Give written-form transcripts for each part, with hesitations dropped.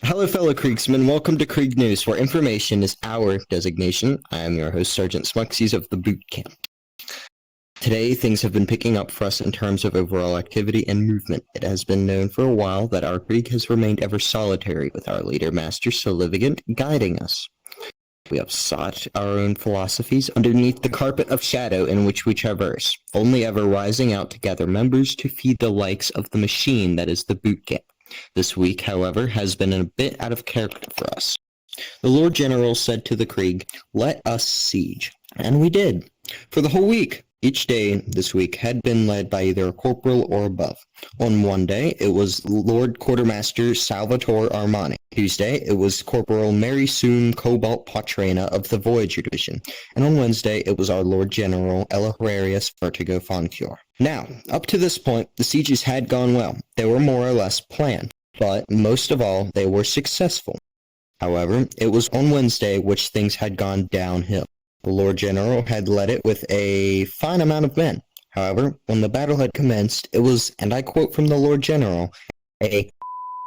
Hello, fellow Kriegsmen. Welcome to Krieg News, where information is our designation. I am your host, Sergeant Smuxies of the Boot Camp. Today, things have been picking up for us in terms of overall activity and movement. It has been known for a while that our Krieg has remained ever solitary, with our leader, Master Solivigant, guiding us. We have sought our own philosophies underneath the carpet of shadow in which we traverse, only ever rising out to gather members to feed the likes of the machine that is the Boot Camp. This week, however, has been a bit out of character for us. The Lord General said to the Krieg, "Let us siege." And we did. For the whole week. Each day this week had been led by either a corporal or above. On one day, it was Lord Quartermaster Salvatore Armani. Tuesday, it was Corporal Mary Soon Cobalt Patrena of the Voyager Division. And on Wednesday, it was our Lord General Elaharius Vertigo Foncure. Now, up to this point, the sieges had gone well. They were more or less planned. But most of all, they were successful. However, it was on Wednesday which things had gone downhill. The Lord General had led it with a fine amount of men. However, when the battle had commenced, it was, and I quote from the Lord General, a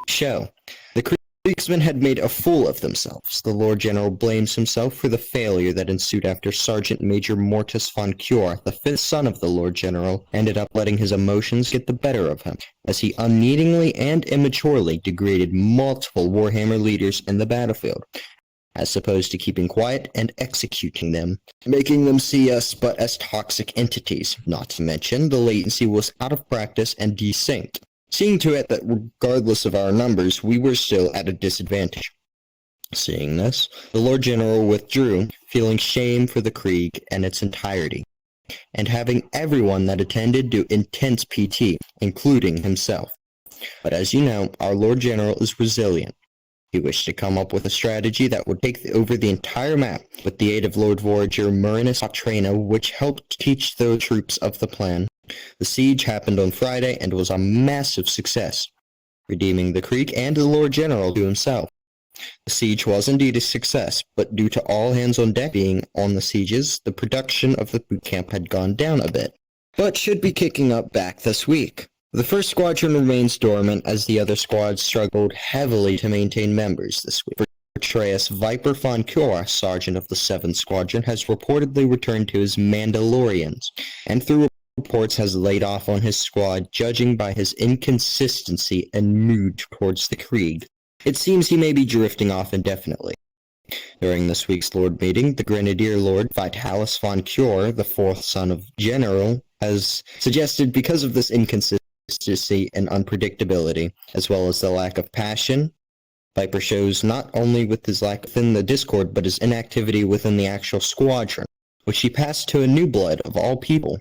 show. The Kriegsmen had made a fool of themselves. The Lord General blames himself for the failure that ensued after Sergeant Major Mortis von Cure, the fifth son of the Lord General, ended up letting his emotions get the better of him, as he unneedingly and immaturely degraded multiple Warhammer leaders in the battlefield, as opposed to keeping quiet and executing them, making them see us but as toxic entities. Not to mention, the latency was out of practice and desynced, seeing to it that regardless of our numbers, we were still at a disadvantage. Seeing this, the Lord General withdrew, feeling shame for the Krieg and its entirety, and having everyone that attended do intense PT, including himself. But as you know, our Lord General is resilient. He wished to come up with a strategy that would take over the entire map with the aid of Lord Voyager Marinus Patrena, which helped teach the troops of the plan. The siege happened on Friday and was a massive success, redeeming the Krieg and the Lord General to himself. The siege was indeed a success, but due to all hands on deck being on the sieges, the production of the boot camp had gone down a bit, but should be kicking up back this week. The first squadron remains dormant as the other squads struggled heavily to maintain members this week. Atreus Viper von Cure, sergeant of the 7th Squadron, has reportedly returned to his Mandalorians, and through reports has laid off on his squad, judging by his inconsistency and mood towards the Krieg. It seems he may be drifting off indefinitely. During this week's Lord meeting, the Grenadier Lord Vitalis von Cure, the 4th son of General, has suggested because of this inconsistency and unpredictability, as well as the lack of passion, Viper shows not only with his lack within the Discord, but his inactivity within the actual squadron, which he passed to a new blood of all people,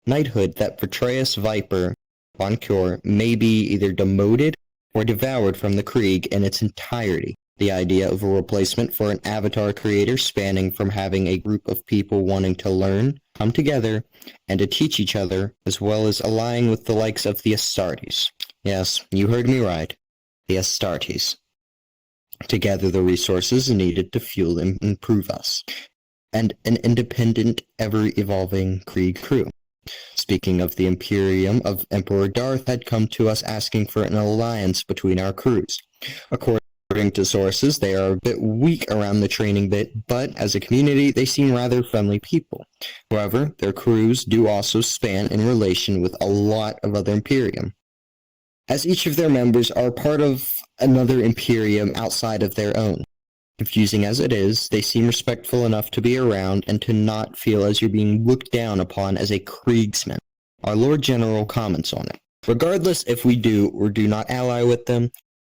knighthood, that Atreus Viper von Cure may be either demoted or devoured from the Krieg in its entirety. The idea of a replacement for an avatar creator spanning from having a group of people wanting to learn, come together, and to teach each other, as well as allying with the likes of the Astartes. Yes, you heard me right. The Astartes. To gather the resources needed to fuel and improve us, and an independent, ever-evolving Krieg crew. Speaking of the Imperium of Emperor Darth had come to us asking for an alliance between our crews. According to sources, they are a bit weak around the training bit, but as a community, they seem rather friendly people. However, their crews do also span in relation with a lot of other Imperium, as each of their members are part of another Imperium outside of their own. Confusing as it is, they seem respectful enough to be around and to not feel as you're being looked down upon as a Kriegsman. Our Lord General comments on it. Regardless if we do or do not ally with them,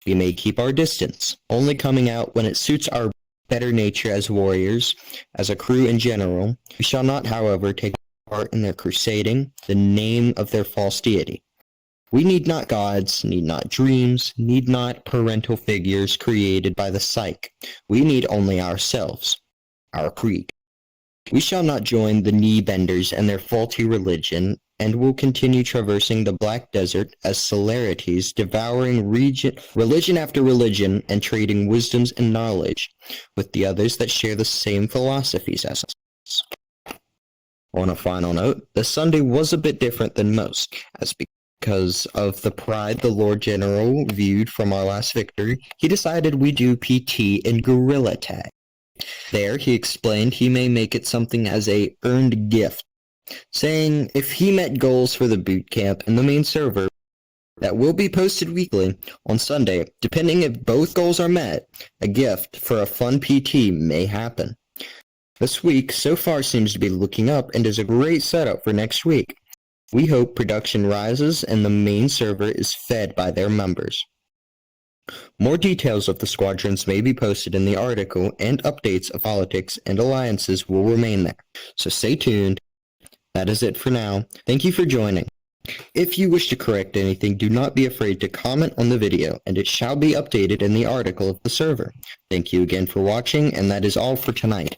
we may keep our distance, only coming out when it suits our better nature as warriors, as a crew in general. We shall not, however, take part in their crusading, the name of their false deity. We need not gods, need not dreams, need not parental figures created by the psyche. We need only ourselves, our Krieg. We shall not join the knee-benders and their faulty religion, and will continue traversing the Black Desert as celerities, devouring religion after religion, and trading wisdoms and knowledge with the others that share the same philosophies as us. On a final note, the Sunday was a bit different than most, as Because of the pride the Lord General viewed from our last victory, he decided we do PT in Gorilla Tag. There, he explained he may make it something as a earned gift, saying if he met goals for the boot camp in the main server that will be posted weekly on Sunday, depending if both goals are met, a gift for a fun PT may happen. This week so far seems to be looking up and is a great setup for next week. We hope production rises and the main server is fed by their members. More details of the squadrons may be posted in the article, and updates of politics and alliances will remain there. So stay tuned. That is it for now. Thank you for joining. If you wish to correct anything, do not be afraid to comment on the video, and it shall be updated in the article of the server. Thank you again for watching, and that is all for tonight.